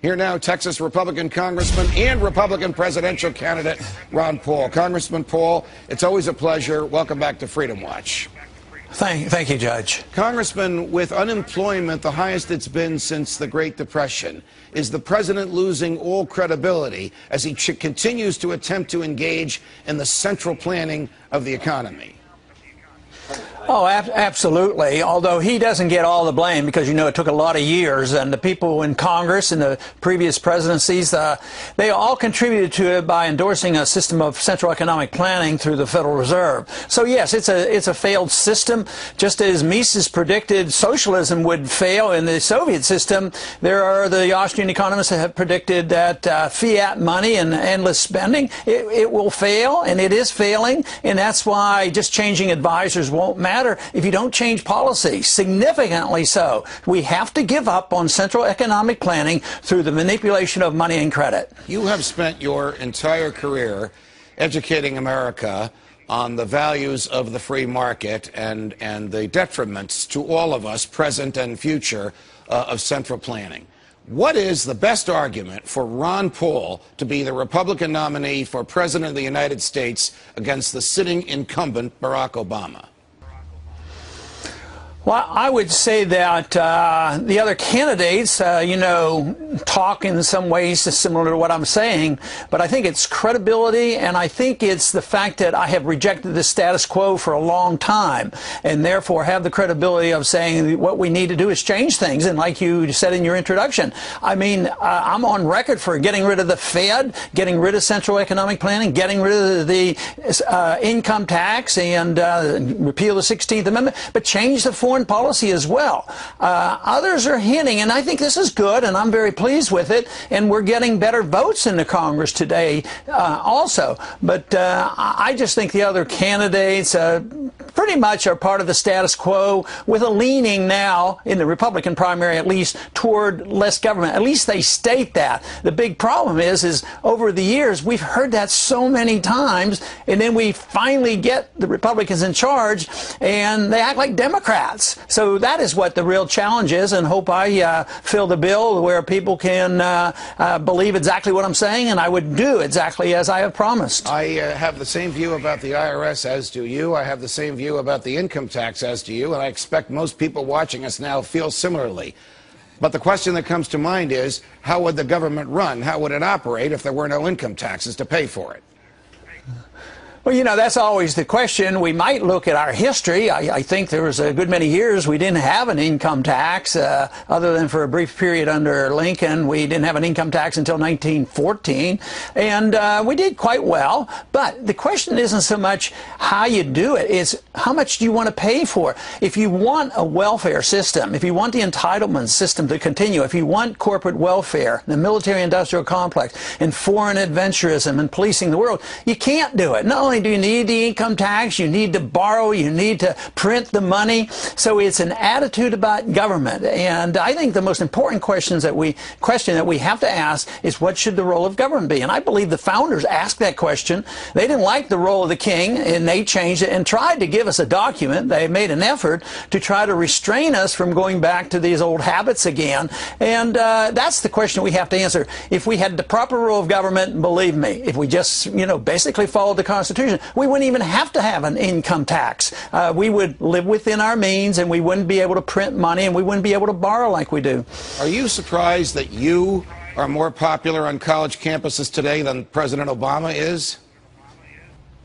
Here now, Texas Republican Congressman and Republican presidential candidate Ron Paul. Congressman Paul, it's always a pleasure. Welcome back to Freedom Watch. Thank you, Judge. Congressman, with unemployment the highest it's been since the Great Depression, is the president losing all credibility as he continues to attempt to engage in the central planning of the economy? Oh, absolutely. Although he doesn't get all the blame because, you know, it took a lot of years, and the people in Congress in the previous presidencies, they all contributed to it by endorsing a system of central economic planning through the Federal Reserve. So yes, it's a failed system. Just as Mises predicted socialism would fail in the Soviet system, there are the Austrian economists that have predicted that fiat money and endless spending, it will fail, and it is failing, and that's why just changing advisors won't matter if you don't change policy, significantly so. We have to give up on central economic planning through the manipulation of money and credit. You have spent your entire career educating America on the values of the free market and the detriments to all of us, present and future, of central planning. What is the best argument for Ron Paul to be the Republican nominee for President of the United States against the sitting incumbent Barack Obama? Well, I would say that the other candidates, you know, talk in some ways similar to what I'm saying, but I think it's credibility, and I think it's the fact that I have rejected the status quo for a long time, and therefore have the credibility of saying what we need to do is change things. And like you said in your introduction, I mean, I'm on record for getting rid of the Fed, getting rid of central economic planning, getting rid of the income tax, and repeal the 16th Amendment, but change the foreign policy as well. Others are hinting, and I think this is good, and I'm very pleased with it, and we're getting better votes in the Congress today also. But I just think the other candidates pretty much are part of the status quo, with a leaning now, in the Republican primary at least, toward less government. At least they state that. The big problem is over the years, we've heard that so many times, and then we finally get the Republicans in charge, and they act like Democrats. So that is what the real challenge is, and hope I fill the bill where people can believe exactly what I'm saying, and I would do exactly as I have promised. I have the same view about the IRS as do you. I have the same view about the income tax as do you, and I expect most people watching us now feel similarly. But the question that comes to mind is, how would the government run? How would it operate if there were no income taxes to pay for it? Well, you know, that's always the question. We might look at our history. I think there was a good many years we didn't have an income tax, other than for a brief period under Lincoln. We didn't have an income tax until 1914, and we did quite well. But the question isn't so much how you do it, it's how much do you want to pay for it. If you want a welfare system, if you want the entitlement system to continue, if you want corporate welfare, the military-industrial complex, and foreign adventurism and policing the world, you can't do it. Not only do you need the income tax, you need to borrow, you need to print the money. So it's an attitude about government. And I think the most important question that we have to ask is, what should the role of government be? And I believe the founders asked that question. They didn't like the role of the king, and they changed it and tried to give us a document. They made an effort to try to restrain us from going back to these old habits again. And that's the question we have to answer. If we had the proper role of government, believe me, if we just, you know, basically followed the Constitution, we wouldn't even have to have an income tax. We would live within our means, and we wouldn't be able to print money, and we wouldn't be able to borrow like we do. Are you surprised that you are more popular on college campuses today than President Obama is?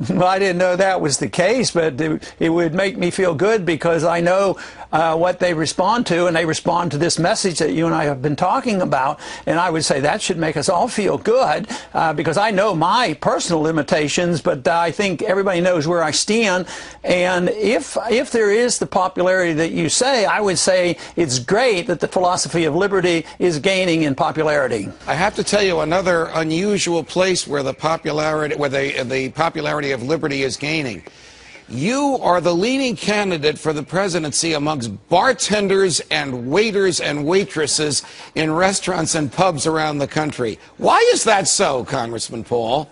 Well, I didn't know that was the case, but it would make me feel good, because I know what they respond to, and they respond to this message that you and I have been talking about, and I would say that should make us all feel good, because I know my personal limitations, but I think everybody knows where I stand. And if there is the popularity that you say, I would say it's great that the philosophy of liberty is gaining in popularity. I have to tell you another unusual place where the popularity of liberty is gaining. You are the leading candidate for the presidency amongst bartenders and waiters and waitresses in restaurants and pubs around the country. Why is that so, Congressman Paul?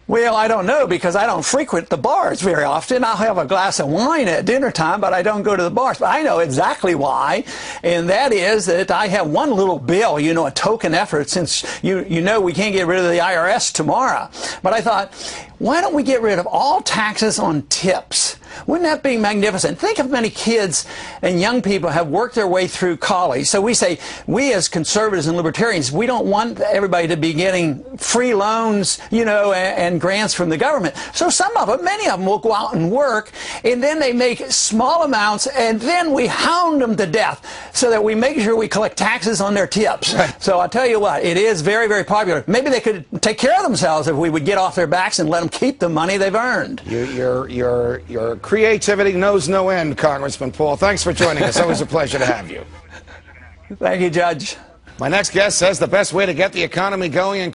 Well, I don't know, because I don't frequent the bars very often. I'll have a glass of wine at dinner time, but I don't go to the bars. But I know exactly why, and that is that I have one little bill, you know, a token effort, since you know we can't get rid of the IRS tomorrow. But I thought, why don't we get rid of all taxes on tips? Wouldn't that be magnificent? Think of many kids and young people have worked their way through college. So we say, we as conservatives and libertarians, we don't want everybody to be getting free loans, you know, and grants from the government. So some of them, many of them, will go out and work, and then they make small amounts, and then we hound them to death so that we make sure we collect taxes on their tips. Right. So I'll tell you what, it is very, very popular. Maybe they could take care of themselves if we would get off their backs and let them keep the money they've earned. Your creativity knows no end, Congressman Paul. Thanks for joining us. Always a pleasure to have you. Thank you, Judge. My next guest says the best way to get the economy going